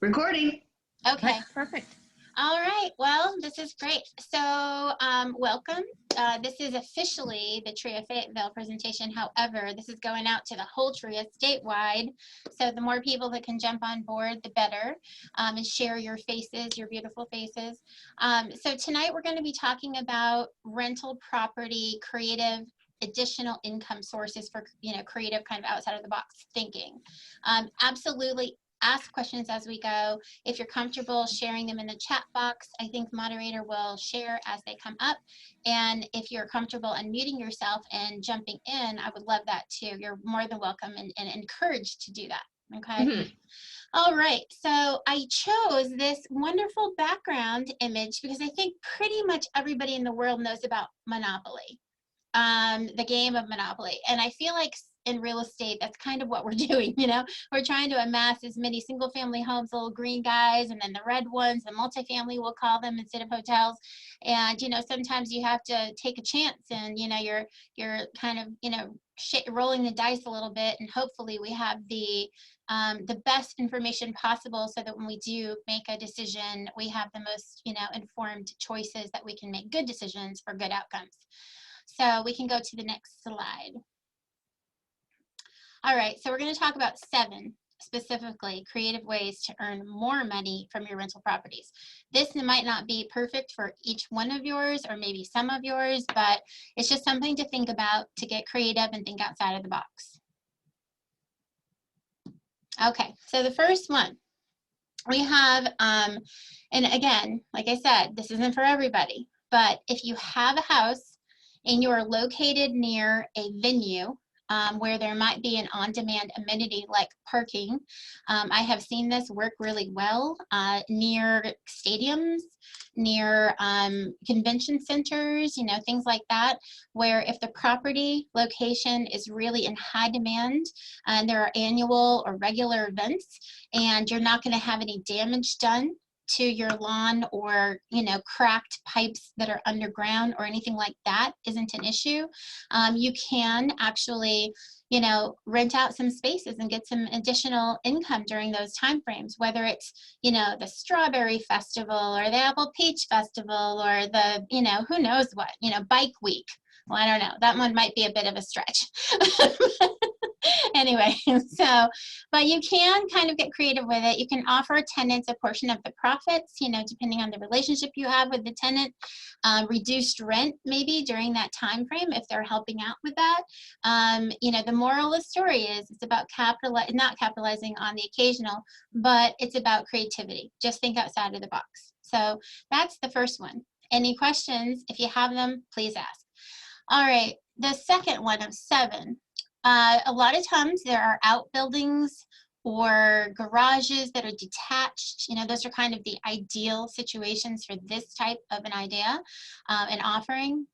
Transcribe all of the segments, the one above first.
Recording. Okay. Right, perfect. All right. Well, this is great. So, welcome. This is officially the TREIA Fayetteville presentation. However, this is going out to the whole TREIA statewide. So the more people that can jump on board, the better, and share your faces, your beautiful faces. So tonight we're going to be talking about rental property, creative additional income sources for, creative kind of outside of the box thinking. Absolutely. Ask questions as we go. If you're comfortable sharing them in the chat box, I think the moderator will share as they come up. And if you're comfortable unmuting yourself and jumping in, I would love that too. You're more than welcome and encouraged to do that. Okay. Mm-hmm. All right. So I chose this wonderful background image because I think pretty much everybody in the world knows about Monopoly, the game of Monopoly. And I feel like in real estate, that's kind of what we're doing, We're trying to amass as many single family homes, little green guys, and then the red ones, the multifamily we'll call them instead of hotels. And, sometimes you have to take a chance and, you're kind of, rolling the dice a little bit, and hopefully we have the best information possible so that when we do make a decision, we have the most, informed choices that we can make good decisions for good outcomes. So we can go to the next slide. All right, so we're going to talk about 7 specifically creative ways to earn more money from your rental properties. This might not be perfect for each one of yours or maybe some of yours, but it's just something to think about to get creative and think outside of the box. Okay, so the first one we have, and again, like I said, this isn't for everybody, but if you have a house and you are located near a venue where there might be an on-demand amenity like parking, I have seen this work really well near stadiums, near convention centers, things like that, where if the property location is really in high demand and there are annual or regular events and you're not going to have any damage done to your lawn or, cracked pipes that are underground or anything like that isn't an issue. You can actually, rent out some spaces and get some additional income during those time frames, whether it's, the Strawberry Festival or the Apple Peach Festival or the, who knows what, Bike Week. Well, I don't know. That one might be a bit of a stretch. Anyway, but you can kind of get creative with it. You can offer tenants a portion of the profits, depending on the relationship you have with the tenant. Reduced rent maybe during that time frame if they're helping out with that. The moral of the story is it's about not capitalizing on the occasional, but it's about creativity. Just think outside of the box. So that's the first one. Any questions? If you have them, please ask. All right, the second one of 7. A lot of times there are outbuildings or garages that are detached. Those are kind of the ideal situations for this type of an idea and offering.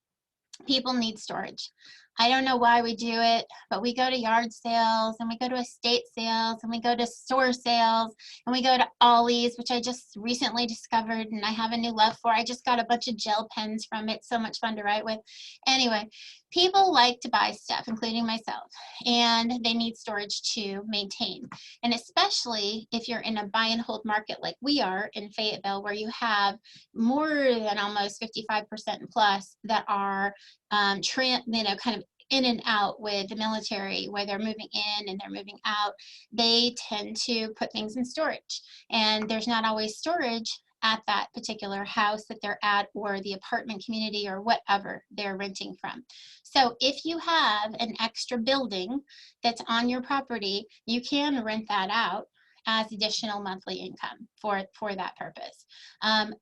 People need storage. I don't know why we do it, but we go to yard sales and we go to estate sales and we go to store sales and we go to Ollie's, which I just recently discovered and I have a new love for. I just got a bunch of gel pens from it. So much fun to write with. Anyway, people like to buy stuff, including myself, and they need storage to maintain. And especially if you're in a buy and hold market like we are in Fayetteville, where you have more than almost 55% plus that are kind of in and out with the military, where they're moving in and they're moving out. They tend to put things in storage, and there's not always storage at that particular house that they're at or the apartment community or whatever they're renting from. So if you have an extra building that's on your property, you can rent that out as additional monthly income for that purpose.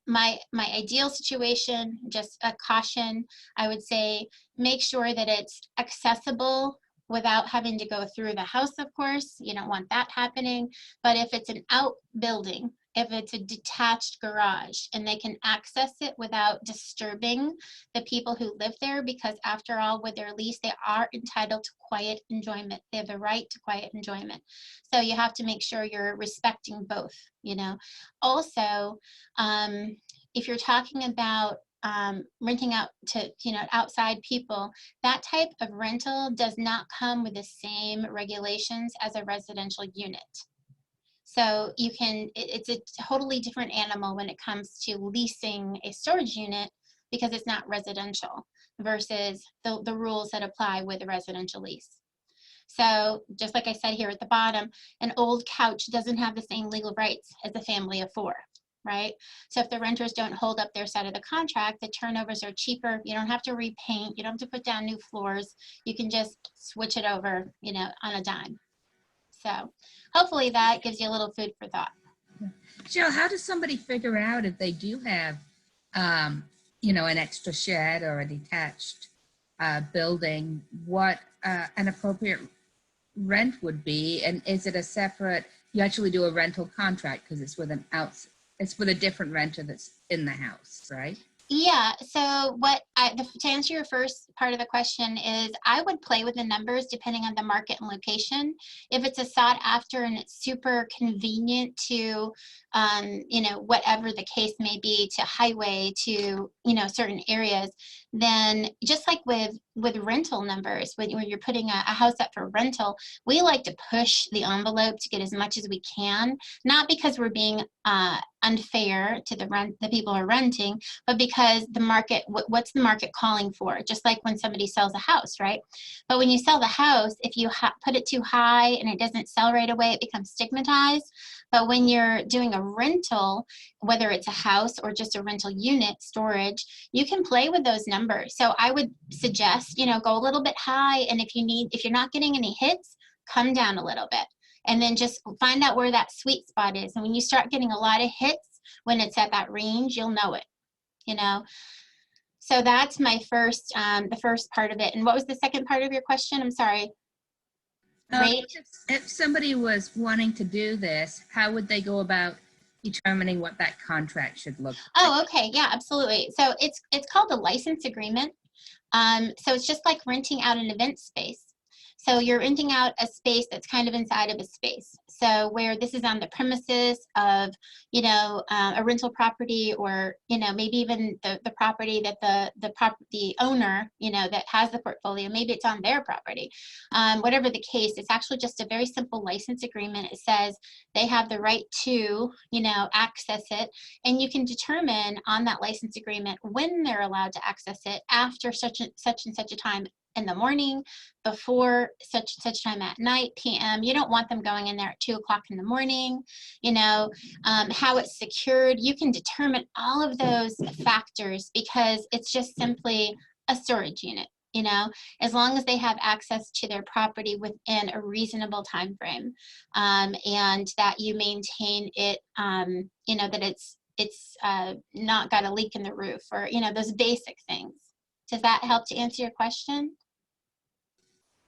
My ideal situation, just a caution, I would say make sure that it's accessible without having to go through the house, of course. You don't want that happening. But if it's an outbuilding, if it's a detached garage and they can access it without disturbing the people who live there, because after all, with their lease, they are entitled to quiet enjoyment. They have the right to quiet enjoyment. So you have to make sure you're respecting both, Also, if you're talking about renting out to outside people, that type of rental does not come with the same regulations as a residential unit. So you can, it's a totally different animal when it comes to leasing a storage unit because it's not residential versus the rules that apply with a residential lease. So just like I said here at the bottom, an old couch doesn't have the same legal rights as a family of 4, right? So if the renters don't hold up their side of the contract, the turnovers are cheaper. You don't have to repaint. You don't have to put down new floors. You can just switch it over, you know, on a dime. So hopefully that gives you a little food for thought. Cheryl, how does somebody figure out if they do have, you know, an extra shed or a detached building, what an appropriate rent would be? And is it a separate, you actually do a rental contract because it's with it's with a different renter that's in the house, right? Yeah, so to answer your first part of the question is I would play with the numbers depending on the market and location. If it's a sought after and it's super convenient to, you know, whatever the case may be, to highway, to, you know, certain areas, then just like with rental numbers, when you're putting a house up for rental, we like to push the envelope to get as much as we can, not because we're being unfair to the people who are renting, but because the market, what's the market calling for? Just like when somebody sells a house, right? But when you sell the house, if you put it too high and it doesn't sell right away, it becomes stigmatized. But when you're doing a rental, whether it's a house or just a rental unit storage, you can play with those numbers. So I would suggest, you know, go a little bit high, and if you're not getting any hits, come down a little bit. And then just find out where that sweet spot is. And when you start getting a lot of hits, when it's at that range, you'll know it, you know. So that's my first, the first part of it. And what was the second part of your question? I'm sorry. Rate? If somebody was wanting to do this, how would they go about determining what that contract should look like? Oh, okay. Yeah, absolutely. So it's called a license agreement. So it's just like renting out an event space. So you're renting out a space that's kind of inside of a space. So where this is on the premises of, you know, a rental property, or, you know, maybe even the property that the owner, you know, that has the portfolio, maybe it's on their property. Whatever the case, it's actually just a very simple license agreement. It says they have the right to, you know, access it, and you can determine on that license agreement when they're allowed to access it after such and such a time in the morning, before such and such time at night, PM. You don't want them going in there at 2 o'clock in the morning. You know, how it's secured. You can determine all of those factors because it's just simply a storage unit. You know, as long as they have access to their property within a reasonable time frame, and that you maintain it, you know, that it's not got a leak in the roof, or, you know, those basic things. Does that help to answer your question?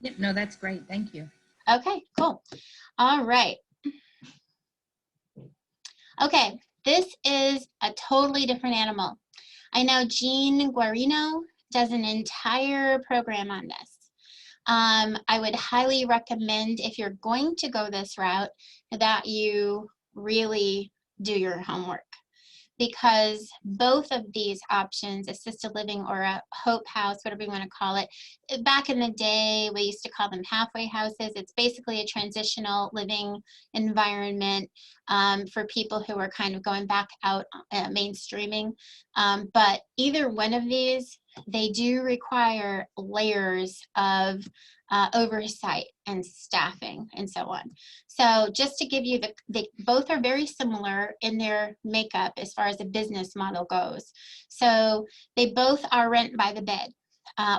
Yep, no, that's great. Thank you. Okay, cool. All right. Okay, this is a totally different animal. I know Jean Guarino does an entire program on this. I would highly recommend, if you're going to go this route, that you really do your homework, because both of these options, assisted living or a hope house, whatever you want to call it, back in the day, we used to call them halfway houses. It's basically a transitional living environment for people who are kind of going back out mainstreaming. But either one of these, they do require layers of oversight and staffing and so on. So just to give you they both are very similar in their makeup as far as the business model goes. So they both are rent by the bed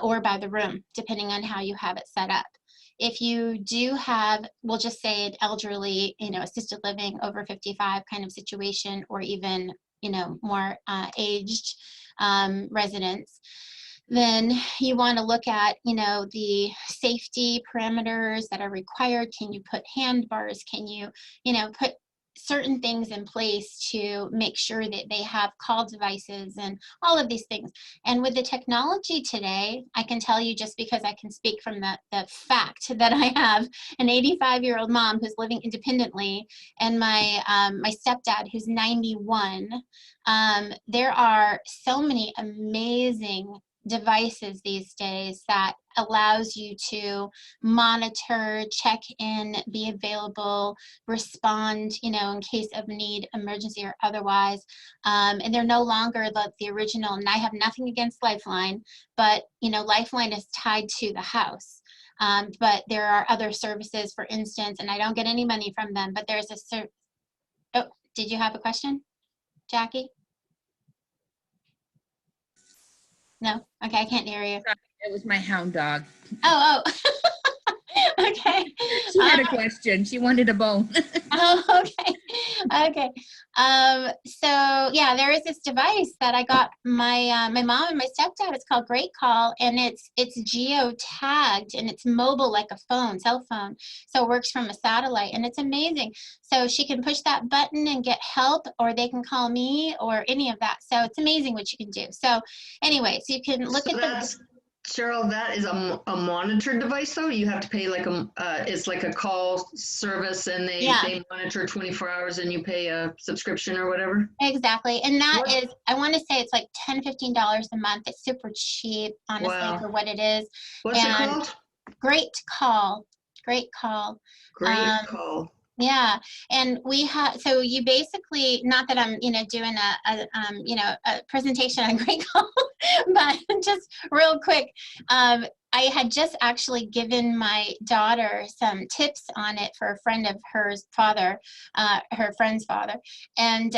or by the room, depending on how you have it set up. If you do have, we'll just say an elderly, you know, assisted living over 55 kind of situation, or even, you know, more aged residents, then you want to look at, you know, the safety parameters that are required. Can you put handbars? Can you, you know, put certain things in place to make sure that they have call devices and all of these things? And with the technology today, I can tell you, just because I can speak from the fact that I have an 85-year-old mom who's living independently, and my my stepdad who's 91, there are so many amazing devices these days that allows you to monitor, check in, be available, respond, you know, in case of need, emergency or otherwise. And they're no longer the original, and I have nothing against Lifeline, but, you know, Lifeline is tied to the house. But there are other services, for instance, and I don't get any money from them, but there's a oh, did you have a question, Jackie? No? Okay, I can't hear you. Sorry, it was my hound dog. Oh, oh. Okay. She had a question. She wanted a bone. Oh, okay. Okay. So yeah, there is this device that I got my mom and my stepdad. It's called Great Call, and it's geo tagged, and it's mobile like a phone, cell phone. So it works from a satellite, and it's amazing. So she can push that button and get help, or they can call me, or any of that. So it's amazing what you can do. So anyway, so you can look So at that's, Cheryl, that is a monitored device though? You have to pay like it's like a call service and Yeah. they monitor 24 hours and you pay a subscription or whatever? Exactly. And that What? is, I want to say it's like $10, $15 a month. It's super cheap, honestly, Wow. for what it is. What's it And called? Great Call. Great Call. Great Call. Yeah, and we have, so you basically, not that I'm, you know, doing you know, a presentation on Great Call, but just real quick, I had just actually given my daughter some tips on it for a friend of hers father, her friend's father, and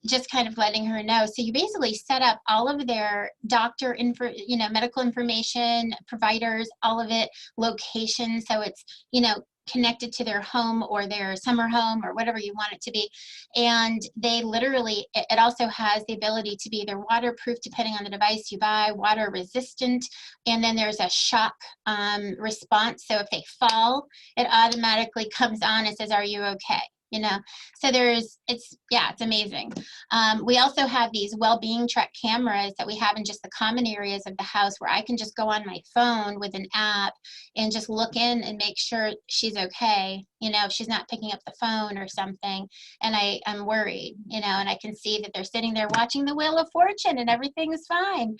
just kind of letting her know. So you basically set up all of their doctor info, you know, medical information, providers, all of it, location. So it's, you know, connected to their home or their summer home or whatever you want it to be. And they literally, it also has the ability to be either waterproof depending on the device you buy, water resistant, and then there's a shock response. So if they fall, it automatically comes on and says, are you okay? You know, so it's amazing. We also have these well-being track cameras that we have in just the common areas of the house where I can just go on my phone with an app and just look in and make sure she's okay, you know, if she's not picking up the phone or something, and I'm worried, you know, and I can see that they're sitting there watching the Wheel of Fortune and everything is fine.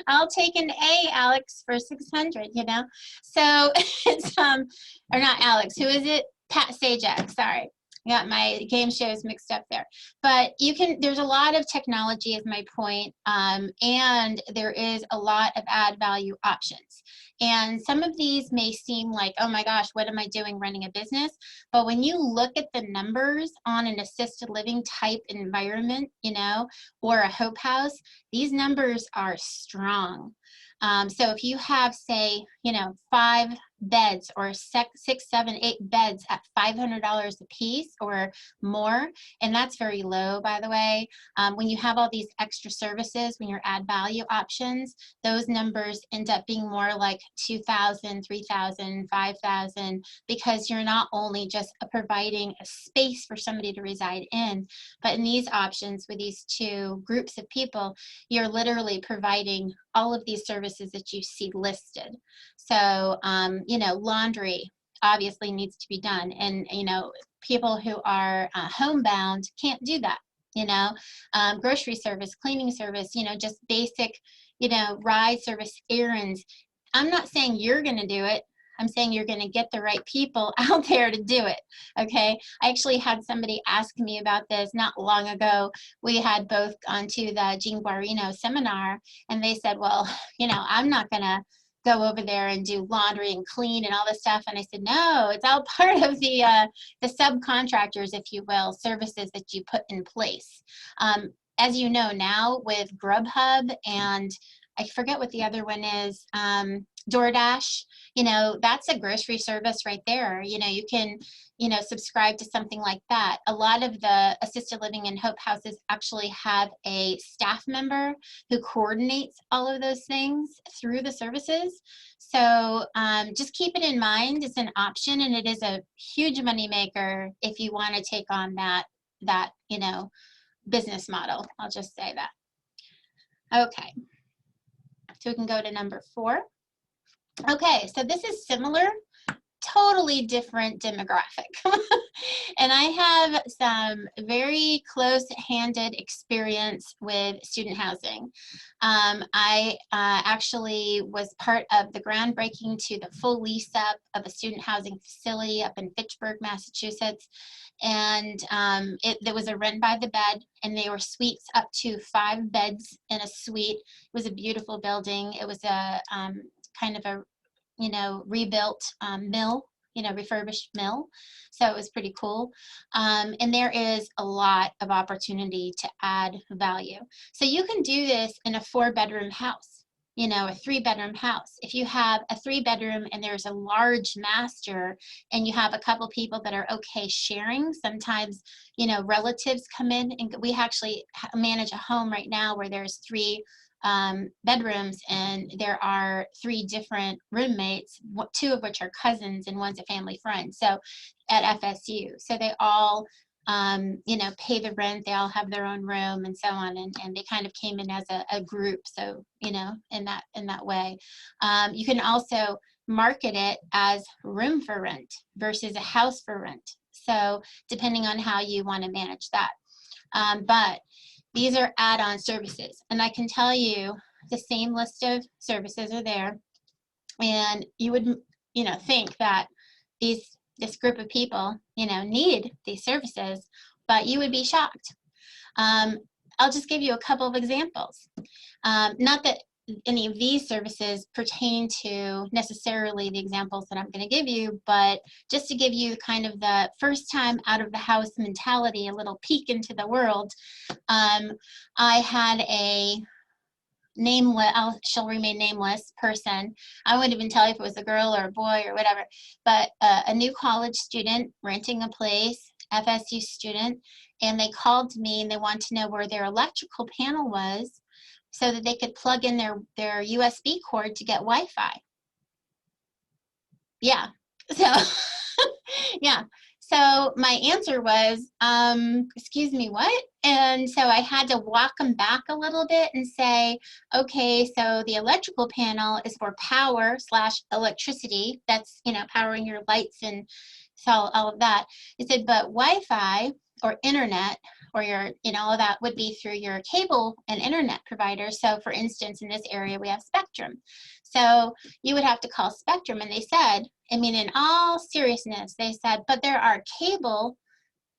I'll take an A, Alex, for 600, you know. So it's or not Alex, who is it? Pat Sajak, sorry. I got my game shows mixed up there. But you can, there's a lot of technology is my point, and there is a lot of add value options. And some of these may seem like, oh my gosh, what am I doing running a business? But when you look at the numbers on an assisted living type environment, you know, or a Hope House, these numbers are strong. So if you have, say, you know, 5 beds or 6, 7, 8 beds at $500 a piece or more, and that's very low, by the way. When you have all these extra services, when you're add value options, those numbers end up being more like 2,000, 3,000, 5,000, because you're not only just providing a space for somebody to reside in, but in these options with these 2 groups of people, you're literally providing all of these services that you see listed. So, you know, laundry obviously needs to be done. And, you know, people who are homebound can't do that, you know, grocery service, cleaning service, you know, just basic, you know, ride service, errands. I'm not saying you're going to do it. I'm saying you're going to get the right people out there to do it. Okay. I actually had somebody ask me about this not long ago. We had both gone to the Jean Guarino seminar, and they said, well, you know, I'm not going to go over there and do laundry and clean and all this stuff. And I said, no, it's all part of the subcontractors, if you will, services that you put in place. As you know now with Grubhub, and I forget what the other one is, DoorDash, you know, that's a grocery service right there. You know, you can, you know, subscribe to something like that. A lot of the assisted living and Hope Houses actually have a staff member who coordinates all of those things through the services. So just keep it in mind. It's an option, and it is a huge moneymaker if you want to take on that, you know, business model. I'll just say that. Okay. So we can go to number 4. Okay, so this is similar, totally different demographic. And I have some very close-handed experience with student housing. I actually was part of the groundbreaking to the full lease up of a student housing facility up in Fitchburg, Massachusetts. And there was a rent by the bed, and they were suites up to 5 beds in a suite. It was a beautiful building. It was a kind of a, rebuilt mill, refurbished mill. So it was pretty cool. And there is a lot of opportunity to add value. So you can do this in a 4-bedroom house, a 3-bedroom house. If you have a 3-bedroom and there's a large master and you have a couple people that are okay sharing, sometimes, relatives come in, and we actually manage a home right now where there's 3 bedrooms, and there are 3 different roommates, 2 of which are cousins and one's a family friend. So at FSU, so they all pay the rent, they all have their own room and so on, and they kind of came in as a group. So in that way, you can also market it as room for rent versus a house for rent. So depending on how you want to manage that, but these are add-on services, and I can tell you the same list of services are there, and you would, think that this group of people, need these services, but you would be shocked. I'll just give you a couple of examples. Not that any of these services pertain to necessarily the examples that I'm going to give you, but just to give you kind of the first time out of the house mentality, a little peek into the world. I had a nameless, she'll remain nameless person. I wouldn't even tell you if it was a girl or a boy or whatever, but a new college student renting a place, FSU student, and they called me and they wanted to know where their electrical panel was so that they could plug in their USB cord to get Wi-Fi. Yeah, so yeah. So my answer was, excuse me, what? And so I had to walk them back a little bit and say, okay, so the electrical panel is for power / electricity. That's, powering your lights and so all of that. It said, but Wi-Fi or internet or your, all that would be through your cable and internet provider. So for instance, in this area, we have Spectrum. So you would have to call Spectrum. And they said, in all seriousness, they said, but there are cable,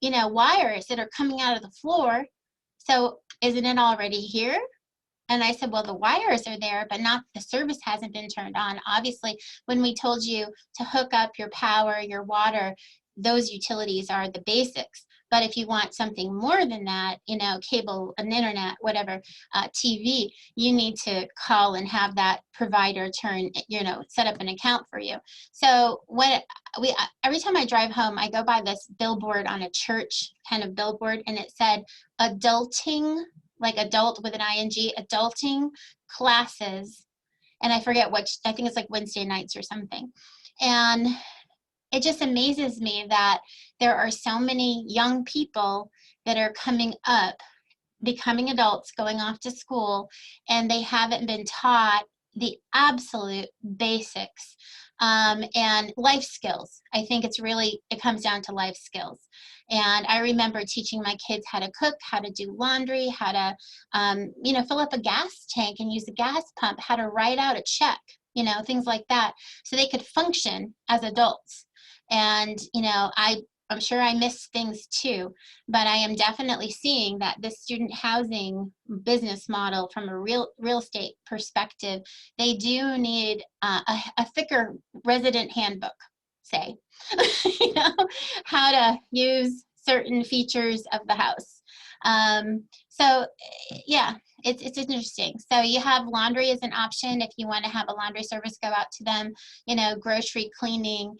wires that are coming out of the floor. So isn't it already here? And I said, well, the wires are there, but not the service hasn't been turned on. Obviously, when we told you to hook up your power, your water, those utilities are the basics. But if you want something more than that, cable and internet, whatever, TV, you need to call and have that provider set up an account for you. So every time I drive home, I go by this billboard on a church kind of billboard, and it said adulting, like adult with an ING, adulting classes. And I forget which, I think it's like Wednesday nights or something. And it just amazes me that there are so many young people that are coming up, becoming adults, going off to school, and they haven't been taught the absolute basics and life skills. I think it comes down to life skills. And I remember teaching my kids how to cook, how to do laundry, how to, fill up a gas tank and use a gas pump, how to write out a check, things like that, so they could function as adults. And, I'm sure I missed things too, but I am definitely seeing that this student housing business model from a real estate perspective, they do need a thicker resident handbook, say, how to use certain features of the house. So yeah, it's interesting. So you have laundry as an option. If you want to have a laundry service, go out to them, grocery cleaning.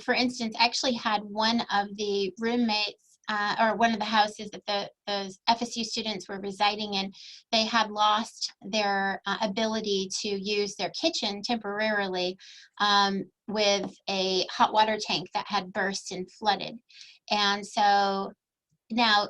For instance, I actually had one of the roommates or one of the houses that the FSU students were residing in, they had lost their ability to use their kitchen temporarily with a hot water tank that had burst and flooded. And so now,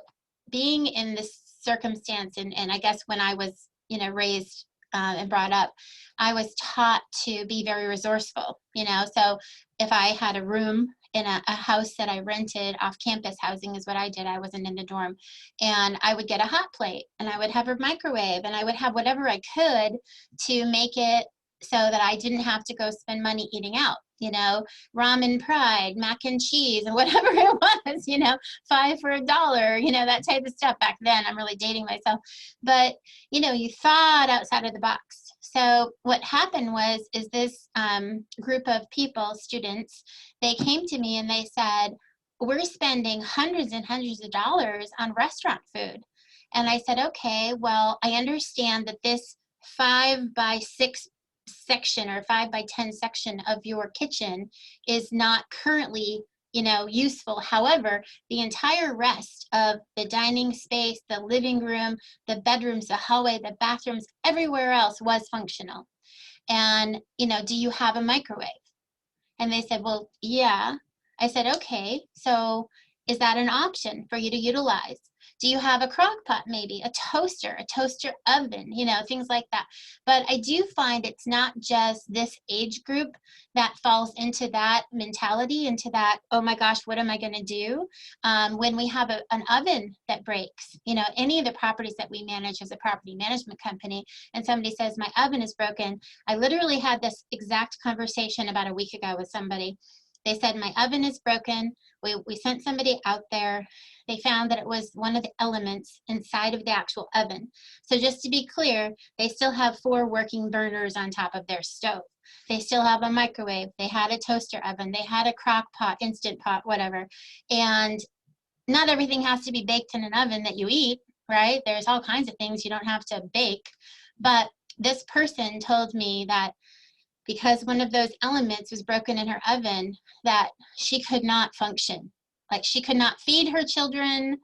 being in this circumstance, and I guess when I was, raised and brought up, I was taught to be very resourceful, you know. So if I had a room in a house that I rented, off campus housing is what I did. I wasn't in the dorm. And I would get a hot plate and I would have a microwave and I would have whatever I could to make it so that I didn't have to go spend money eating out, you know, ramen pride, mac and cheese, and whatever it was, you know, 5 for $1, you know, that type of stuff back then. I'm really dating myself. But, you know, you thought outside of the box. So what happened is this group of people, students, they came to me and they said, we're spending hundreds and hundreds of dollars on restaurant food. And I said, okay, well, I understand that this 5 by 6 section or 5 by 10 section of your kitchen is not currently, you know, useful. However, the entire rest of the dining space, the living room, the bedrooms, the hallway, the bathrooms, everywhere else was functional. And, you know, do you have a microwave? And they said, well, yeah. I said, okay, so is that an option for you to utilize? Do you have a crock pot, maybe a toaster oven, you know, things like that. But I do find it's not just this age group that falls into that mentality, into that, oh my gosh, what am I going to do? When we have an oven that breaks, you know, any of the properties that we manage as a property management company, and somebody says, my oven is broken. I literally had this exact conversation about a week ago with somebody. They said, my oven is broken. We sent somebody out there. They found that it was one of the elements inside of the actual oven. So just to be clear, they still have 4 working burners on top of their stove. They still have a microwave. They had a toaster oven. They had a crock pot, instant pot, whatever. And not everything has to be baked in an oven that you eat, right? There's all kinds of things you don't have to bake. But this person told me that because one of those elements was broken in her oven, that she could not function. Like she could not feed her children,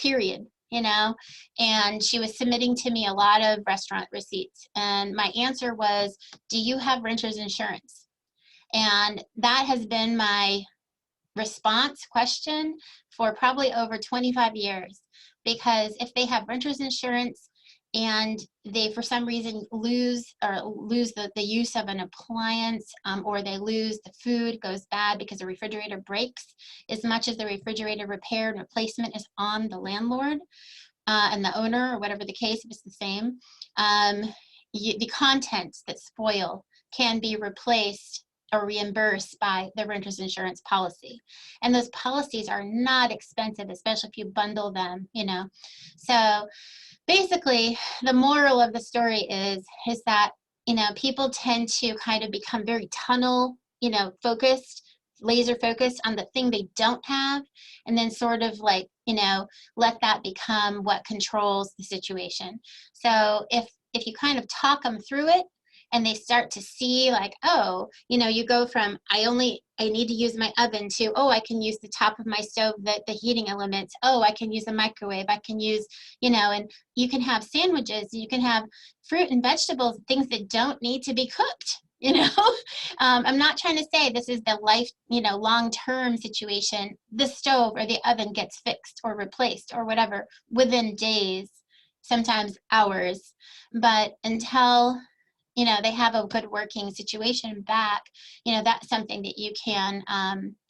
period, you know? And she was submitting to me a lot of restaurant receipts. And my answer was, do you have renter's insurance? And that has been my response question for probably over 25 years. Because if they have renter's insurance, and they for some reason lose the use of an appliance, or they lose the food goes bad because the refrigerator breaks, as much as the refrigerator repair and replacement is on the landlord and the owner, or whatever the case, if it's the same, the contents that spoil can be replaced or reimbursed by the renter's insurance policy. And those policies are not expensive, especially if you bundle them, you know. So basically, the moral of the story is that, you know, people tend to kind of become very tunnel, you know, focused, laser focused on the thing they don't have, and then sort of like, you know, let that become what controls the situation. So if you kind of talk them through it, and they start to see like, oh, you know, you go from I need to use my oven to, oh, I can use the top of my stove, the heating elements. Oh, I can use a microwave. I can use, you know, and you can have sandwiches. You can have fruit and vegetables, things that don't need to be cooked. You know, I'm not trying to say this is the life, you know, long-term situation. The stove or the oven gets fixed or replaced or whatever within days, sometimes hours. But until, you know, they have a good working situation back, you know, that's something that you can,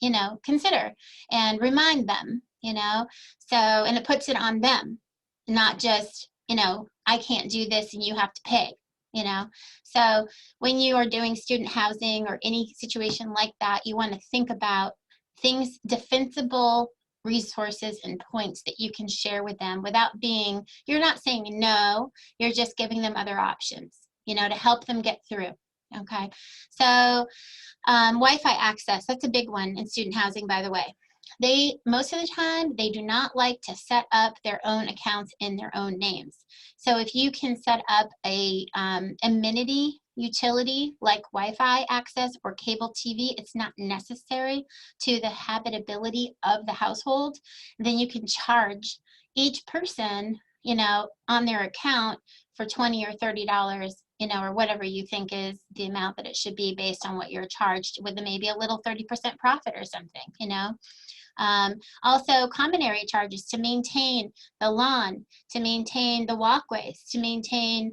you know, consider and remind them, you know. So, and it puts it on them, not just, you know, I can't do this and you have to pay, you know. So when you are doing student housing or any situation like that, you want to think about things, defensible resources and points that you can share with them without being, you're not saying no, you're just giving them other options, you know, to help them get through. Okay, so Wi-Fi access, that's a big one in student housing, by the way. Most of the time, they do not like to set up their own accounts in their own names. So if you can set up a amenity utility like Wi-Fi access or cable TV, it's not necessary to the habitability of the household, then you can charge each person, you know, on their account for $20 or $30, you know, or whatever you think is the amount that it should be based on what you're charged, with maybe a little 30% profit or something, you know. Also, common area charges to maintain the lawn, to maintain the walkways, to maintain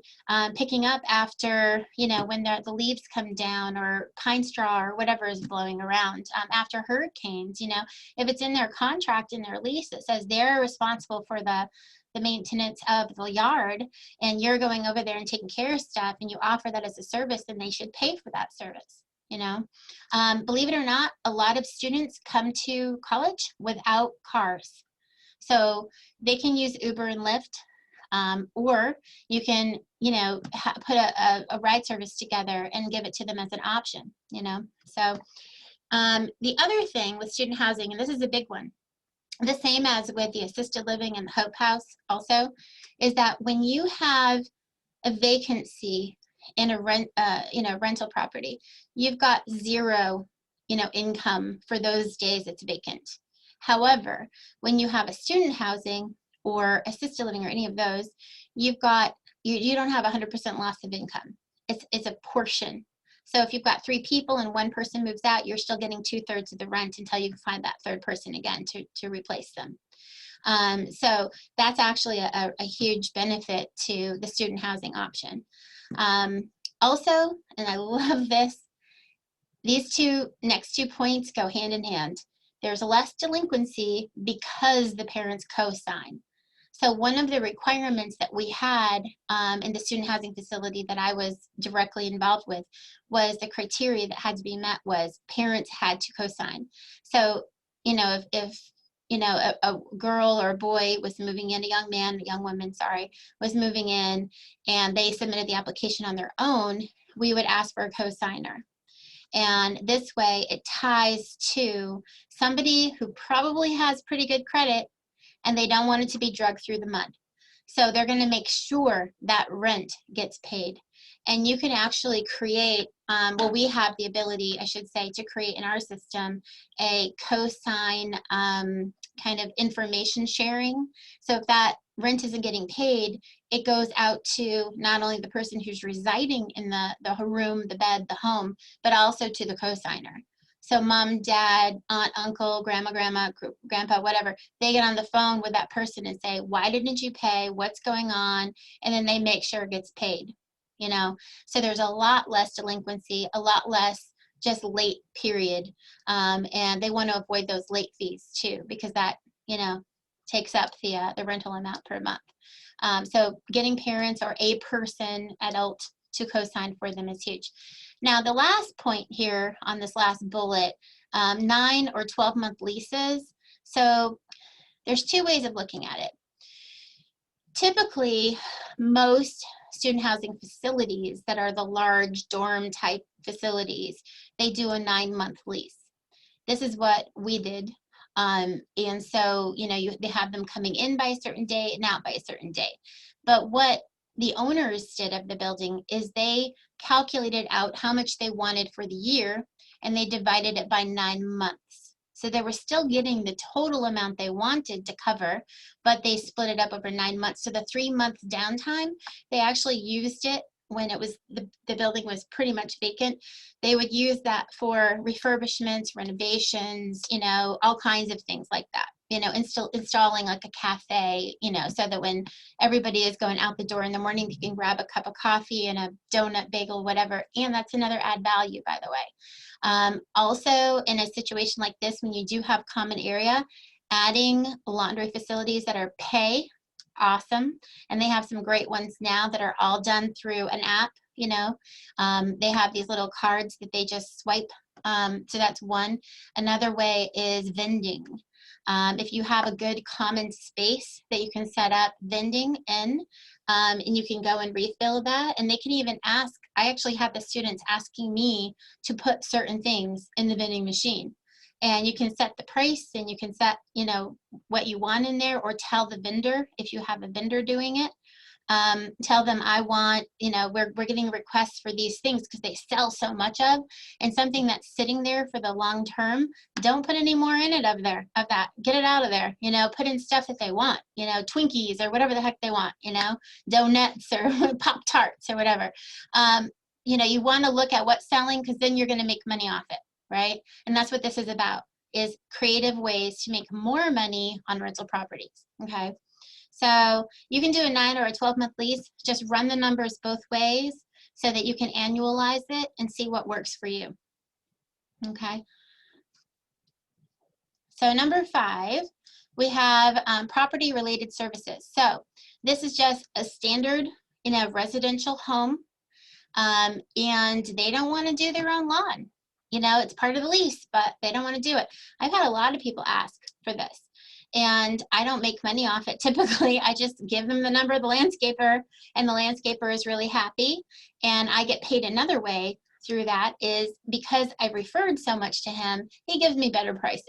picking up after, you know, when the leaves come down, or pine straw or whatever is blowing around, after hurricanes. You know, if it's in their contract, in their lease, it says they're responsible for the maintenance of the yard, and you're going over there and taking care of stuff, and you offer that as a service, then they should pay for that service. You know, believe it or not, a lot of students come to college without cars, so they can use Uber and Lyft, or you can, you know, put a ride service together and give it to them as an option. You know, so the other thing with student housing, and this is a big one, the same as with the assisted living and the Hope House also, is that when you have a vacancy in a rental property, you've got zero, you know, income for those days it's vacant. However, when you have a student housing or assisted living or any of those, you've got, you don't have 100% loss of income. It's a portion. So if you've got 3 people and 1 person moves out, you're still getting 2/3 of the rent until you can find that 3rd person again to replace them. So that's actually a huge benefit to the student housing option. Also, and I love this, these next two points go hand in hand. There's less delinquency because the parents co-sign. So one of the requirements that we had in the student housing facility that I was directly involved with was the criteria that had to be met was parents had to co-sign. So, you know, if you know, a girl or a boy was moving in, a young woman, sorry, was moving in, and they submitted the application on their own, we would ask for a co-signer. And this way it ties to somebody who probably has pretty good credit and they don't want it to be dragged through the mud. So they're going to make sure that rent gets paid. And you can actually create, well, we have the ability, I should say, to create in our system a co-sign kind of information sharing. So if that rent isn't getting paid, it goes out to not only the person who's residing in the room, the bed, the home, but also to the co-signer. So mom, dad, aunt, uncle, grandma, grandpa, whatever, they get on the phone with that person and say, why didn't you pay? What's going on? And then they make sure it gets paid, you know? So there's a lot less delinquency, a lot less just late period. And they want to avoid those late fees too, because that, you know, takes up the rental amount per month. So getting parents or a person, adult, to co-sign for them is huge. Now, the last point here on this last bullet, 9 or 12-month leases. So there's 2 ways of looking at it. Typically, most student housing facilities that are the large dorm type facilities, they do a 9-month lease. This is what we did. And so, you know, they have them coming in by a certain date and out by a certain date. But what the owners did of the building is they calculated out how much they wanted for the year, and they divided it by 9 months. So they were still getting the total amount they wanted to cover, but they split it up over 9 months. So the 3-month downtime, they actually used it when it was the building was pretty much vacant. They would use that for refurbishments, renovations, you know, all kinds of things like that. You know, installing like a cafe, you know, so that when everybody is going out the door in the morning, you can grab a cup of coffee and a donut, bagel, whatever. And that's another add value, by the way. Also, in a situation like this, when you do have common area, adding laundry facilities that are pay, awesome. And they have some great ones now that are all done through an app, you know. They have these little cards that they just swipe. So that's one. Another way is vending. If you have a good common space that you can set up vending in, and you can go and refill that, and they can even ask, I actually have the students asking me to put certain things in the vending machine. And you can set the price, and you can set, you know, what you want in there, or tell the vendor, if you have a vendor doing it, tell them, I want, you know, we're getting requests for these things because they sell so much of, and something that's sitting there for the long term, don't put any more in it of that, get it out of there, you know, put in stuff that they want, you know, Twinkies or whatever the heck they want, you know, donuts or Pop-Tarts or whatever. You know, you want to look at what's selling, because then you're going to make money off it, right? And that's what this is about. is creative ways to make more money on rental properties, okay? So you can do a 9 or a 12-month lease. Just run the numbers both ways so that you can annualize it and see what works for you, okay? So number 5, we have property-related services. So this is just a standard in a residential home, and they don't want to do their own lawn. You know, it's part of the lease, but they don't want to do it. I've had a lot of people ask for this, and I don't make money off it. Typically, I just give them the number of the landscaper, and the landscaper is really happy, and I get paid another way through that is because I referred so much to him, he gives me better prices.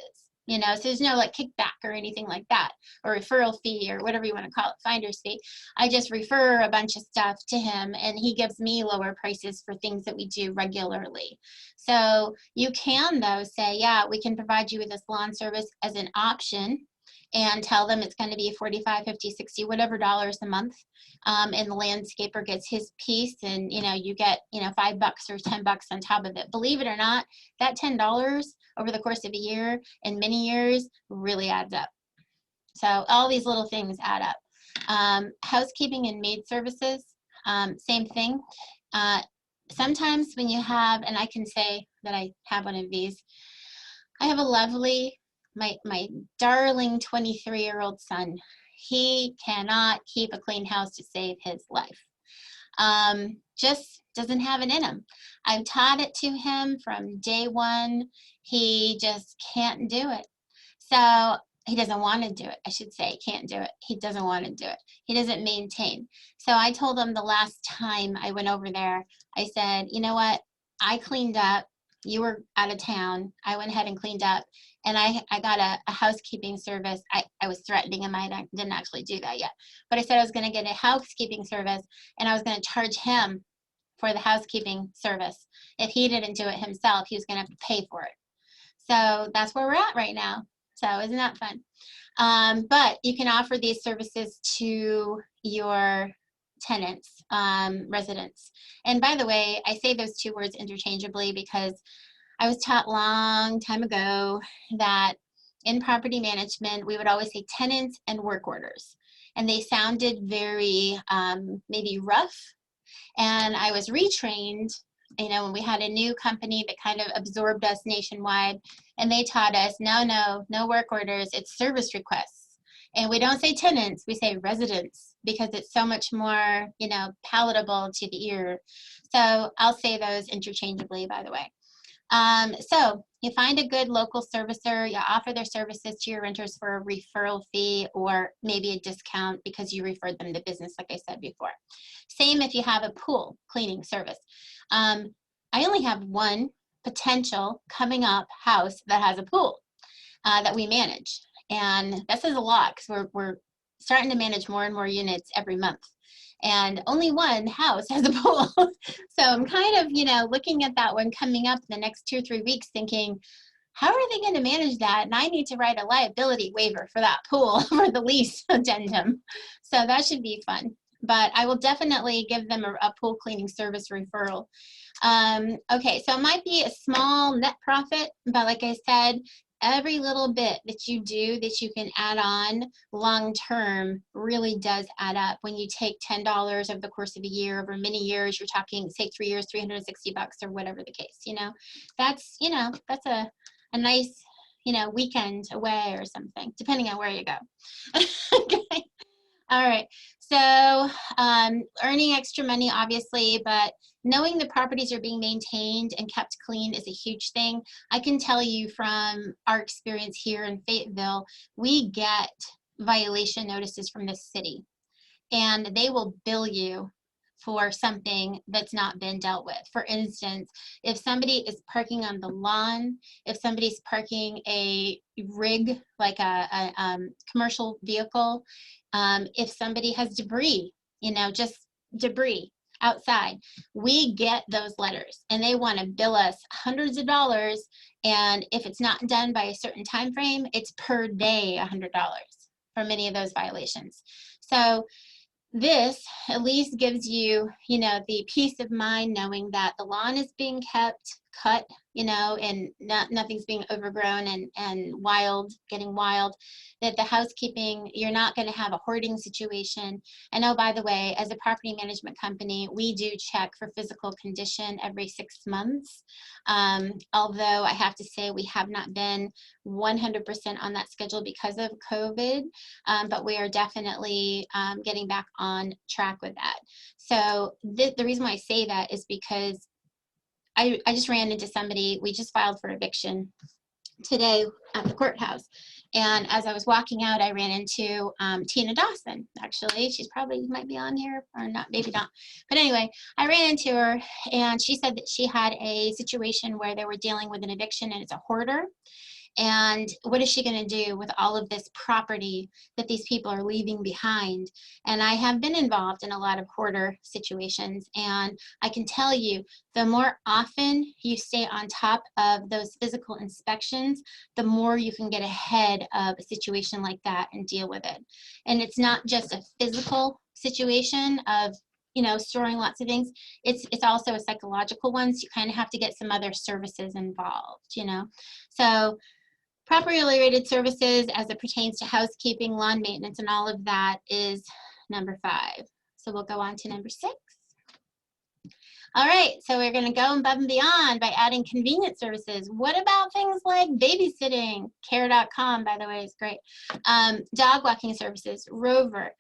You know, so there's no like kickback or anything like that, or referral fee or whatever you want to call it, finder's fee. I just refer a bunch of stuff to him and he gives me lower prices for things that we do regularly. So you can though say, yeah, we can provide you with this lawn service as an option and tell them it's going to be 45, 50, 60, whatever dollars a month. And the landscaper gets his piece and, you know, you get, you know, $5 or $10 on top of it. Believe it or not, that $10 over the course of a year and many years really adds up. So all these little things add up. Housekeeping and maid services, same thing. Sometimes when you have, and I can say that I have one of these, I have a lovely, my darling 23-year-old son. He cannot keep a clean house to save his life. Just doesn't have it in him. I've taught it to him from day one. He just can't do it. So he doesn't want to do it. I should say can't do it. He doesn't want to do it. He doesn't maintain. So I told him the last time I went over there, I said, you know what? I cleaned up. You were out of town. I went ahead and cleaned up. And I got a housekeeping service. I was threatening him. I didn't actually do that yet. But I said I was going to get a housekeeping service and I was going to charge him for the housekeeping service. If he didn't do it himself, he was going to have to pay for it. So that's where we're at right now. So isn't that fun? But you can offer these services to your tenants, residents. And by the way, I say those two words interchangeably because I was taught long time ago that in property management, we would always say tenants and work orders. And they sounded very maybe rough. And I was retrained, you know, when we had a new company that kind of absorbed us nationwide. And they taught us, no work orders, it's service requests. And we don't say tenants, we say residents because it's so much more, you know, palatable to the ear. So I'll say those interchangeably, by the way. So you find a good local servicer, you offer their services to your renters for a referral fee or maybe a discount because you referred them to business, like I said before. Same if you have a pool cleaning service. I only have one potential coming up house that has a pool that we manage. And this is a lot because we're starting to manage more and more units every month. And only one house has a pool. So I'm kind of, you know, looking at that one coming up in the next 2 or 3 weeks thinking, how are they going to manage that? And I need to write a liability waiver for that pool for the lease addendum. So that should be fun. But I will definitely give them a pool cleaning service referral. Okay, so it might be a small net profit, but like I said, every little bit that you do that you can add on long term really does add up. When you take $10 over the course of a year, over many years, you're talking, say 3 years, $360 or whatever the case, you know, that's, you know, that's a nice, you know, weekend away or something, depending on where you go. Okay. All right. So earning extra money, obviously, but knowing the properties are being maintained and kept clean is a huge thing. I can tell you from our experience here in Fayetteville, we get violation notices from the city, and they will bill you for something that's not been dealt with. For instance, if somebody is parking on the lawn, if somebody's parking a rig, like a commercial vehicle, if somebody has debris, you know, just debris outside, we get those letters and they want to bill us hundreds of dollars. And if it's not done by a certain time frame, it's per day $100 for many of those violations. So this at least gives you, you know, the peace of mind knowing that the lawn is being kept cut, you know, and nothing's being overgrown and wild, getting wild, that the housekeeping, you're not going to have a hoarding situation. And oh, by the way, as a property management company, we do check for physical condition every 6 months. Although I have to say we have not been 100% on that schedule because of COVID, but we are definitely getting back on track with that. So the reason why I say that is because I just ran into somebody. We just filed for eviction today at the courthouse. And as I was walking out, I ran into Tina Dawson, actually. She's probably might be on here or not, maybe not. But anyway, I ran into her and she said that she had a situation where they were dealing with an eviction and it's a hoarder. And what is she going to do with all of this property that these people are leaving behind? And I have been involved in a lot of hoarder situations. And I can tell you, the more often you stay on top of those physical inspections, the more you can get ahead of a situation like that and deal with it. And it's not just a physical situation of, you know, storing lots of things. It's also a psychological one. So you kind of have to get some other services involved, you know. So properly related services as it pertains to housekeeping, lawn maintenance, and all of that is number 5. So we'll go on to number 6. All right, so we're going to go above and beyond by adding convenient services. What about things like babysitting? Care.com, by the way, is great. Dog walking services, Rover,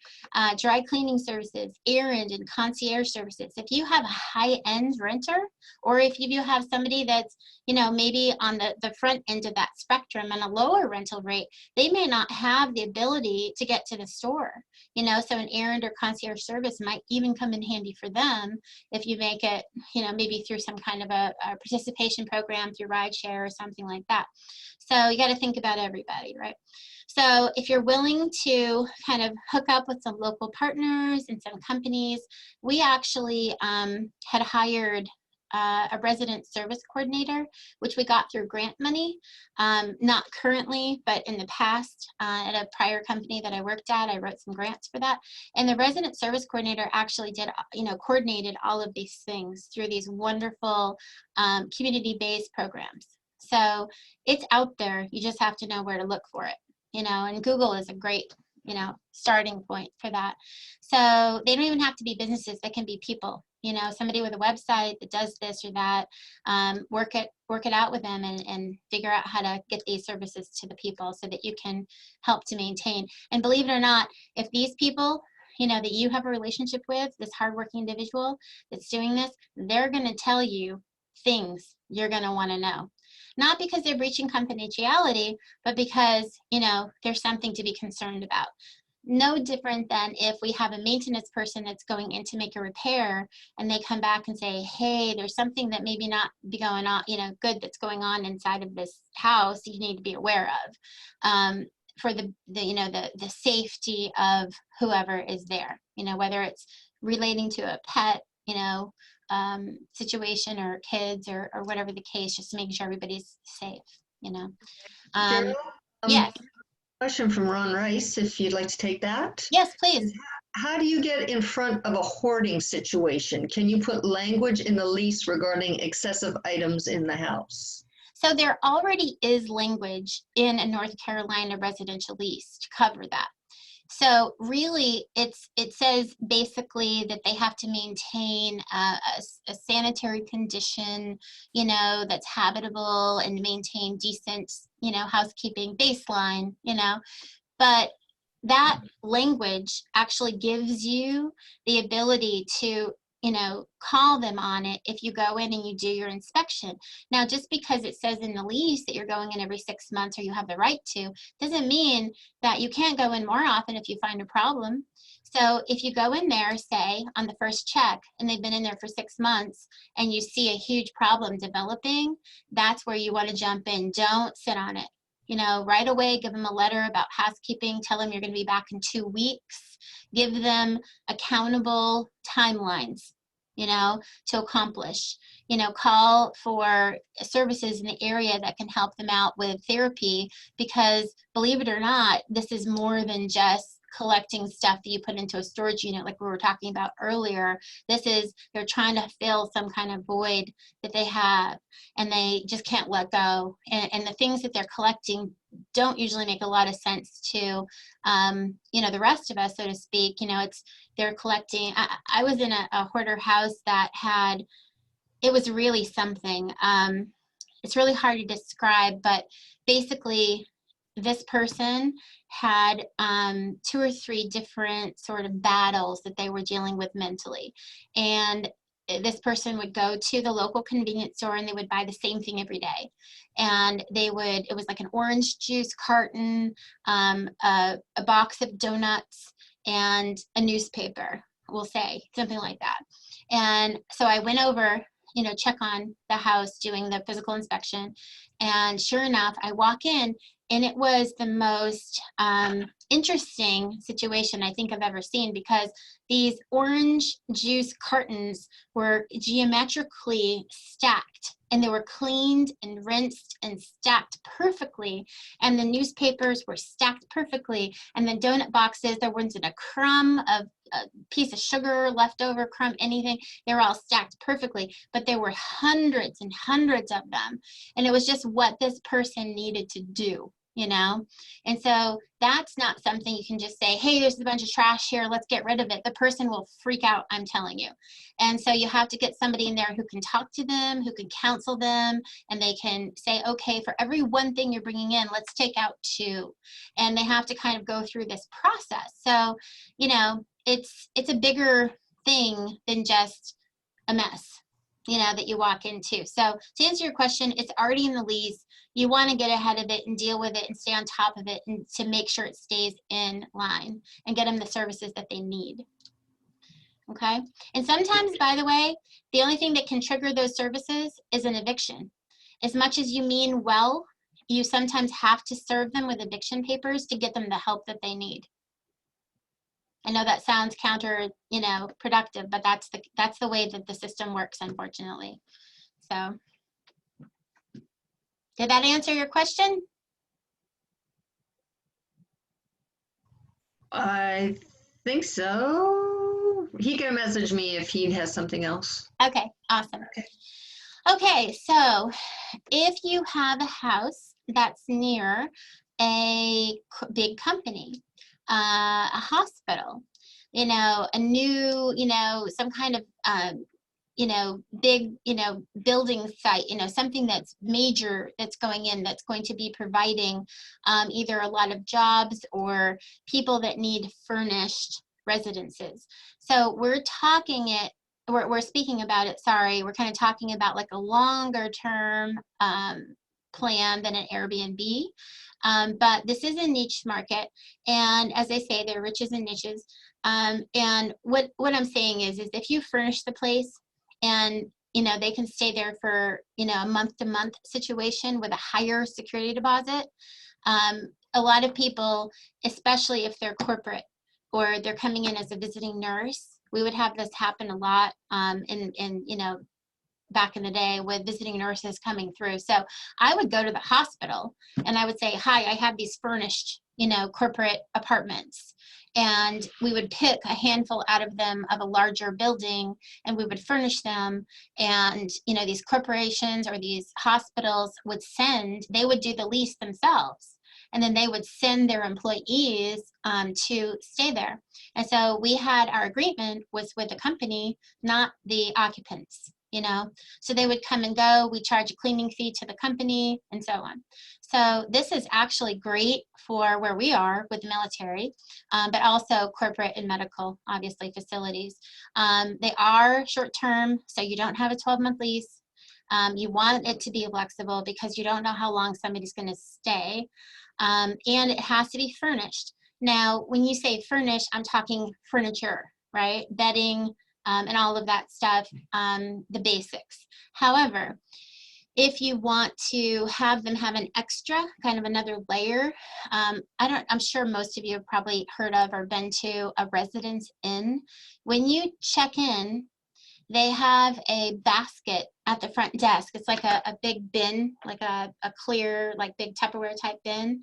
dry cleaning services, errand and concierge services. If you have a high-end renter, or if you have somebody that's, you know, maybe on the front end of that spectrum and a lower rental rate, they may not have the ability to get to the store, you know, so an errand or concierge service might even come in handy for them if you make it, you know, maybe through some kind of a participation program through rideshare or something like that. So you got to think about everybody, right? So if you're willing to kind of hook up with some local partners and some companies, we actually had hired a resident service coordinator, which we got through grant money. Not currently, but in the past, at a prior company that I worked at, I wrote some grants for that. And the resident service coordinator actually did, you know, coordinated all of these things through these wonderful community-based programs. So it's out there. You just have to know where to look for it, you know, and Google is a great, you know, starting point for that. So they don't even have to be businesses. They can be people. You know, somebody with a website that does this or that, work it out with them and figure out how to get these services to the people so that you can help to maintain. And believe it or not, if these people, you know, that you have a relationship with, this hardworking individual that's doing this, they're going to tell you things you're going to want to know. Not because they're breaching confidentiality, but because, you know, there's something to be concerned about. No different than if we have a maintenance person that's going in to make a repair and they come back and say, hey, there's something that maybe not be going on, you know, good that's going on inside of this house you need to be aware of, for the you know, the safety of whoever is there, you know, whether it's relating to a pet, you know, situation or kids or whatever the case, just making sure everybody's safe, you know. Cheryl, Yes. question from Ron Rice, if you'd like to take that. Yes, please. How do you get in front of a hoarding situation? Can you put language in the lease regarding excessive items in the house? So there already is language in a North Carolina residential lease to cover that. So really, it says basically that they have to maintain a sanitary condition, you know, that's habitable and maintain decent, you know, housekeeping baseline, you know. But that language actually gives you the ability to, you know, call them on it if you go in and you do your inspection. Now, just because it says in the lease that you're going in every 6 months or you have the right to, doesn't mean that you can't go in more often if you find a problem. So if you go in there, say, on the first check, and they've been in there for 6 months, and you see a huge problem developing, that's where you want to jump in. Don't sit on it. You know, right away, give them a letter about housekeeping, tell them you're going to be back in 2 weeks, give them accountable timelines, you know, to accomplish, you know, call for services in the area that can help them out with therapy, because believe it or not, this is more than just collecting stuff that you put into a storage unit like we were talking about earlier. This is, they're trying to fill some kind of void that they have, and they just can't let go. And the things that they're collecting don't usually make a lot of sense to, you know, the rest of us, so to speak. You know, they're collecting. I was in a hoarder house that had, it was really something. It's really hard to describe, but basically this person had 2 or 3 different sort of battles that they were dealing with mentally. And this person would go to the local convenience store and they would buy the same thing every day. And they would, it was like an orange juice carton, a box of donuts, and a newspaper, we'll say, something like that. And so I went over, you know, check on the house, doing the physical inspection. And sure enough, I walk in, and it was the most interesting situation I think I've ever seen, because these orange juice cartons were geometrically stacked, and they were cleaned and rinsed and stacked perfectly. And the newspapers were stacked perfectly. And the donut boxes, there wasn't a crumb of a piece of sugar left over, crumb, anything. They were all stacked perfectly, but there were hundreds and hundreds of them. And it was just what this person needed to do, you know? And so that's not something you can just say, hey, there's a bunch of trash here, let's get rid of it. The person will freak out, I'm telling you. And so you have to get somebody in there who can talk to them, who can counsel them, and they can say, okay, for every one thing you're bringing in, let's take out 2. And they have to kind of go through this process. So, you know, it's a bigger thing than just a mess, you know, that you walk into. So to answer your question, it's already in the lease. You want to get ahead of it and deal with it and stay on top of it, and to make sure it stays in line and get them the services that they need. Okay. And sometimes, by the way, the only thing that can trigger those services is an eviction. As much as you mean well, you sometimes have to serve them with eviction papers to get them the help that they need. I know that sounds counter, you know, productive, but that's the way that the system works, unfortunately. So, did that answer your question? I think so. He can message me if he has something else. Okay, awesome. Okay. Okay, so if you have a house that's near a big company, a hospital, you know, a new, you know, some kind of, you know, big, you know, building site, you know, something that's major that's going in, that's going to be providing either a lot of jobs or people that need furnished residences. So we're speaking about it, sorry, we're kind of talking about like a longer term plan than an Airbnb. But this is a niche market, and as they say, there are riches and niches. And what I'm saying is if you furnish the place, and you know, they can stay there for, you know, a month-to-month situation with a higher security deposit. A lot of people, especially if they're corporate or they're coming in as a visiting nurse, we would have this happen a lot in you know, back in the day with visiting nurses coming through. So I would go to the hospital and I would say, hi, I have these furnished, you know, corporate apartments. And we would pick a handful out of them of a larger building, and we would furnish them. And, you know, these corporations or these hospitals would they would do the lease themselves. And then they would send their employees to stay there. And so we had, our agreement was with the company, not the occupants, you know. So they would come and go, we charge a cleaning fee to the company, and so on. So this is actually great for where we are with the military, but also corporate and medical, obviously, facilities. They are short-term, so you don't have a 12-month lease. You want it to be flexible because you don't know how long somebody's going to stay. And it has to be furnished. Now, when you say furnished, I'm talking furniture, right? Bedding, and all of that stuff, the basics. However, if you want to have them have an extra, kind of another layer, I'm sure most of you have probably heard of or been to a Residence Inn. When you check in, they have a basket at the front desk. It's like a big bin, like a clear, like big Tupperware type bin.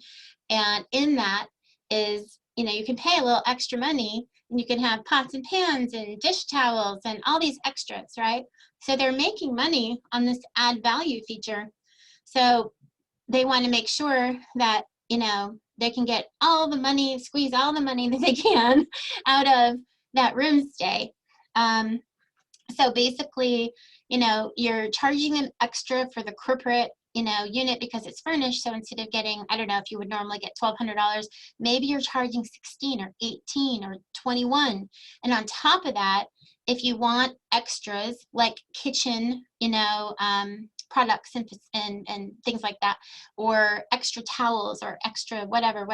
And in that is you know, you can pay a little extra money and you can have pots and pans and dish towels and all these extras, right? So they're making money on this add value feature. So they want to make sure that, you know, they can get all the money, squeeze all the money that they can out of that room stay. So basically, you know, you're charging them extra for the corporate, you know, unit because it's furnished. So instead of getting, I don't know, if you would normally get $1,200, maybe you're charging 16 or 18 or 21. And on top of that, if you want extras like kitchen, you know, products and things like that, or extra towels or extra whatever,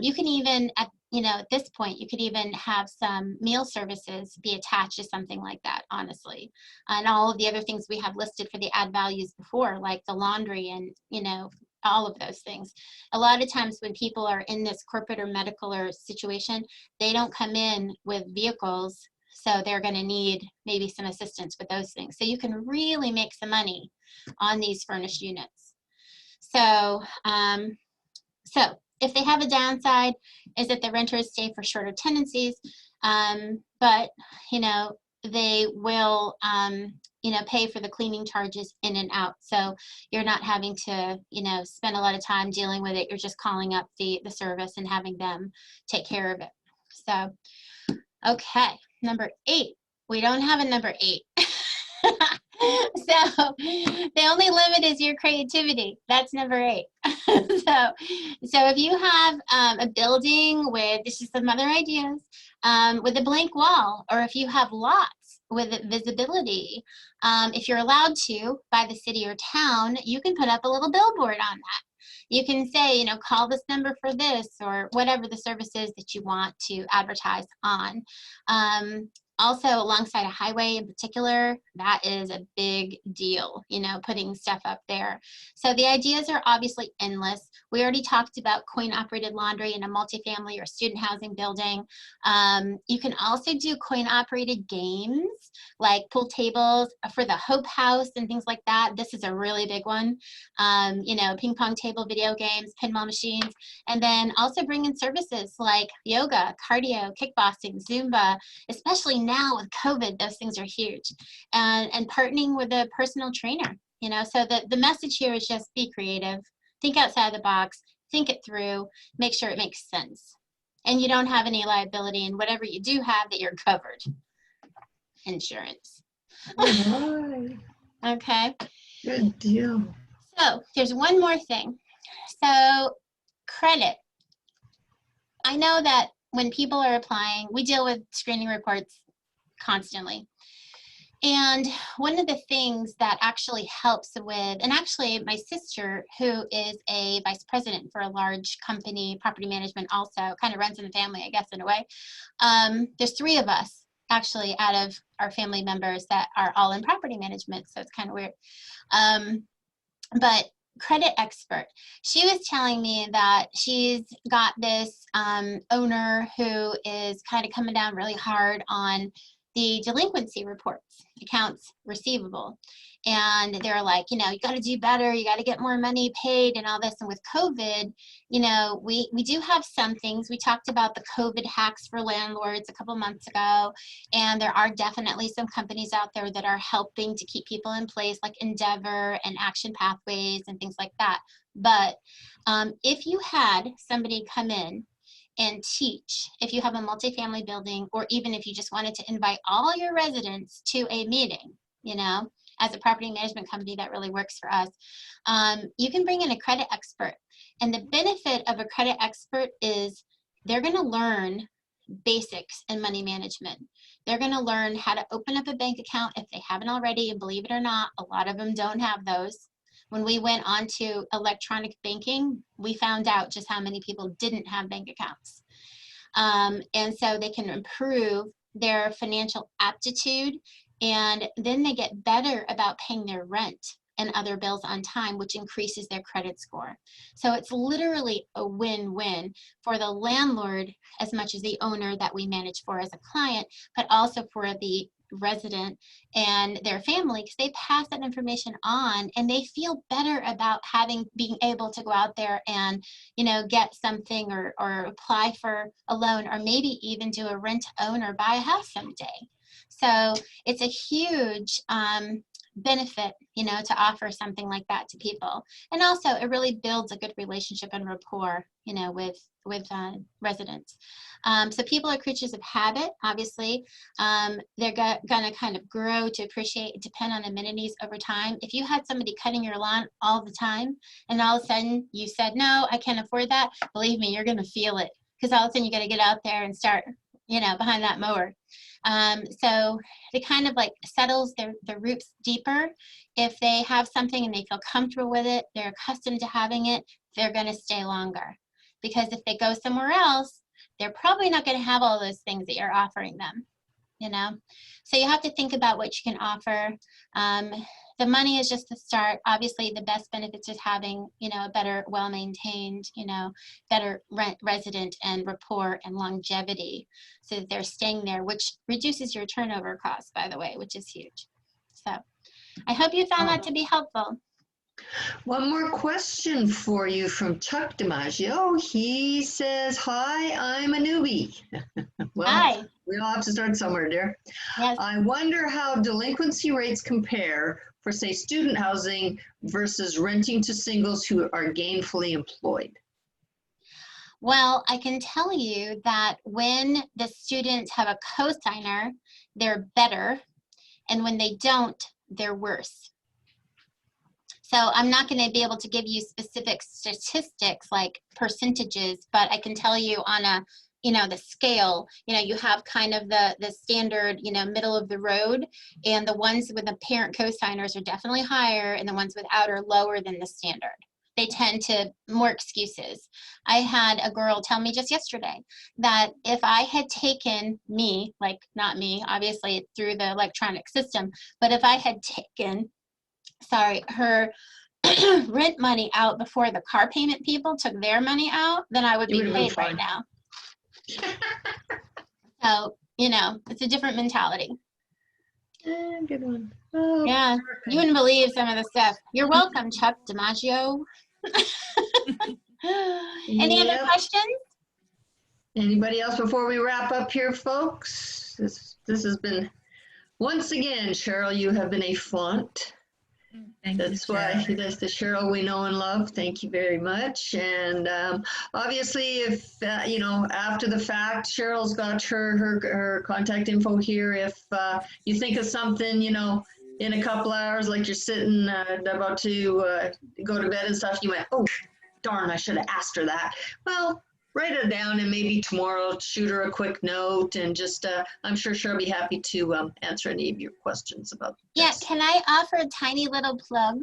you can even, you know, at this point, you could even have some meal services be attached to something like that, honestly. And all of the other things we have listed for the add values before, like the laundry and, you know, all of those things. A lot of times when people are in this corporate or medical or situation, they don't come in with vehicles, so they're going to need maybe some assistance with those things. So you can really make some money on these furnished units. So, if they have a downside, is that the renters stay for shorter tenancies, but, you know, they will, you know, pay for the cleaning charges in and out. So you're not having to, you know, spend a lot of time dealing with it. You're just calling up the service and having them take care of it. So, okay, number 8. We don't have a number 8. So the only limit is your creativity. That's number 8. So if you have a building with, this is some other ideas, with a blank wall, or if you have lots with visibility, if you're allowed to by the city or town, you can put up a little billboard on that. You can say, you know, call this number for this, or whatever the service is that you want to advertise on. Also, alongside a highway in particular, that is a big deal, you know, putting stuff up there. So the ideas are obviously endless. We already talked about coin-operated laundry in a multifamily or student housing building. You can also do coin-operated games, like pool tables for the Hope House and things like that. This is a really big one. You know, ping pong table, video games, pinball machines, and then also bring in services like yoga, cardio, kickboxing, Zumba, especially now with COVID, those things are huge. And partnering with a personal trainer, you know, so the message here is just be creative, think outside the box, think it through, make sure it makes sense. And you don't have any liability, and whatever you do have, that you're covered. Insurance. All right. Okay. Good deal. So there's one more thing. So credit. I know that when people are applying, we deal with screening reports constantly. And one of the things that actually helps with, and actually my sister, who is a vice president for a large company, property management also, kind of runs in the family, I guess, in a way. There's 3 of us actually out of our family members that are all in property management, so it's kind of weird. But credit expert, she was telling me that she's got this owner who is kind of coming down really hard on the delinquency reports, accounts receivable. And they're like, you know, you got to do better, you got to get more money paid and all this. And with COVID, you know, we do have some things. We talked about the COVID hacks for landlords a couple months ago, and there are definitely some companies out there that are helping to keep people in place, like Endeavor and Action Pathways and things like that. But if you had somebody come in and teach, if you have a multifamily building, or even if you just wanted to invite all your residents to a meeting, you know, as a property management company that really works for us, you can bring in a credit expert. And the benefit of a credit expert is they're going to learn basics in money management. They're going to learn how to open up a bank account if they haven't already, and believe it or not, a lot of them don't have those. When we went on to electronic banking, we found out just how many people didn't have bank accounts. And so they can improve their financial aptitude, and then they get better about paying their rent and other bills on time, which increases their credit score. So it's literally a win-win for the landlord as much as the owner that we manage for as a client, but also for the resident and their family, because they pass that information on and they feel better about being able to go out there and, you know, get something or apply for a loan, or maybe even do a rent to own or buy a house someday. So it's a huge benefit, you know, to offer something like that to people. And also it really builds a good relationship and rapport, you know, with residents. So people are creatures of habit, obviously. They're gonna kind of grow to appreciate, depend on amenities over time. If you had somebody cutting your lawn all the time and all of a sudden you said, no, I can't afford that, believe me, you're gonna feel it, because all of a sudden you gotta get out there and start, you know, behind that mower. So it kind of like settles their roots deeper. If they have something and they feel comfortable with it, they're accustomed to having it, they're going to stay longer. Because if they go somewhere else, they're probably not going to have all those things that you're offering them, you know? So you have to think about what you can offer. The money is just the start. Obviously, the best benefits is having, you know, a better, well-maintained, you know, better resident and rapport and longevity, so that they're staying there, which reduces your turnover costs, by the way, which is huge. So I hope you found that to be helpful. One more question for you from Chuck DiMaggio. He says, hi, I'm a newbie. Well, Hi. we all have to start somewhere, dear. Yes. I wonder how delinquency rates compare for, say, student housing versus renting to singles who are gainfully employed. Well, I can tell you that when the students have a cosigner, they're better, and when they don't, they're worse. So I'm not going to be able to give you specific statistics like percentages, but I can tell you on a, you know, the scale, you know, you have kind of the standard, you know, middle of the road, and the ones with the parent cosigners are definitely higher, and the ones without are lower than the standard. They tend to more excuses. I had a girl tell me just yesterday that if I had taken me, like not me, obviously through the electronic system, but if I had taken, sorry, her rent money out before the car payment people took their money out, then I would be paid right now. So, you know, it's a different mentality. Good one. Oh, yeah, perfect. You wouldn't believe some of the stuff. You're welcome, Chuck DiMaggio. Any other questions? Anybody else before we wrap up here, folks? This has been, once again, Cheryl, you have been a flaunt. That's why that's the Cheryl we know and love. Thank you very much. And obviously, if you know, after the fact, Cheryl's got her contact info here. If you think of something, you know, in a couple hours, like you're sitting about to go to bed and stuff, you might, oh, darn, I should have asked her that. Well, write it down, and maybe tomorrow shoot her a quick note, and just I'm sure she'll be happy to answer any of your questions about this. Yeah, can I offer a tiny little plug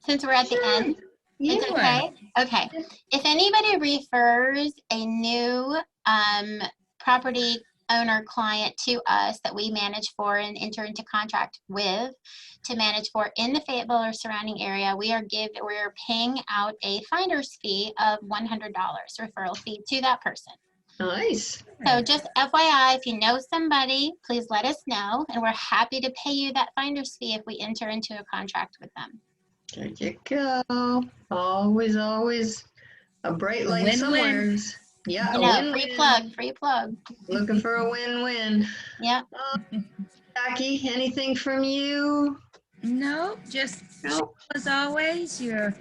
since we're at the end? Yeah. It's okay? Okay. If anybody refers a new property owner client to us that we manage for and enter into contract with to manage for in the Fayetteville or surrounding area, we're paying out a finder's fee of $100 referral fee to that person. Nice. So just FYI, if you know somebody, please let us know, and we're happy to pay you that finder's fee if we enter into a contract with them. There you go. Always a bright light somewhere. Yeah, you know, free plug. Looking for a win-win. Yep. Jackie, anything from you? No, just as always, you're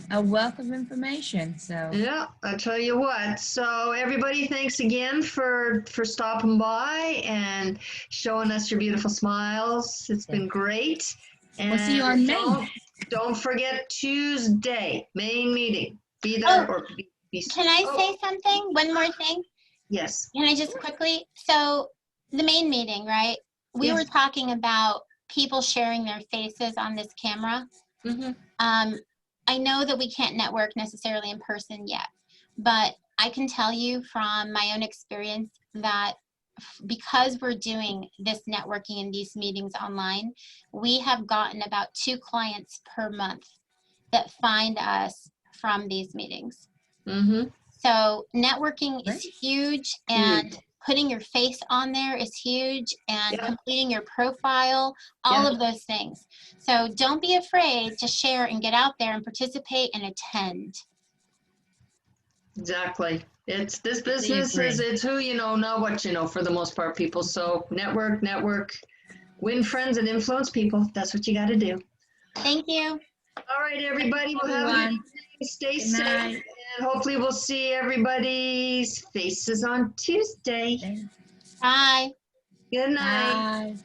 a wealth of information. So yeah, I tell you what. So everybody, thanks again for stopping by and showing us your beautiful smiles. It's been great. And we'll see you on May. Don't forget Tuesday, main meeting. Be there or be. Can I say something? One more thing? Yes. Can I just quickly? So the main meeting, right? We were talking about people sharing their faces on this camera. Mm-hmm. I know that we can't network necessarily in person yet, but I can tell you from my own experience that because we're doing this networking and these meetings online, we have gotten about 2 clients per month that find us from these meetings. Mm-hmm. So networking is Great. huge, and putting your face on there is huge, and completing your profile, all of those things. So don't be afraid to share and get out there and participate and attend. Exactly. It's this business is, it's who you know, not what you know for the most part, people. So network, win friends and influence people. That's what you got to do. Thank you. All right, everybody. We'll have a good evening. Stay safe. And hopefully we'll see everybody's faces on Tuesday. Bye. Good night. Bye.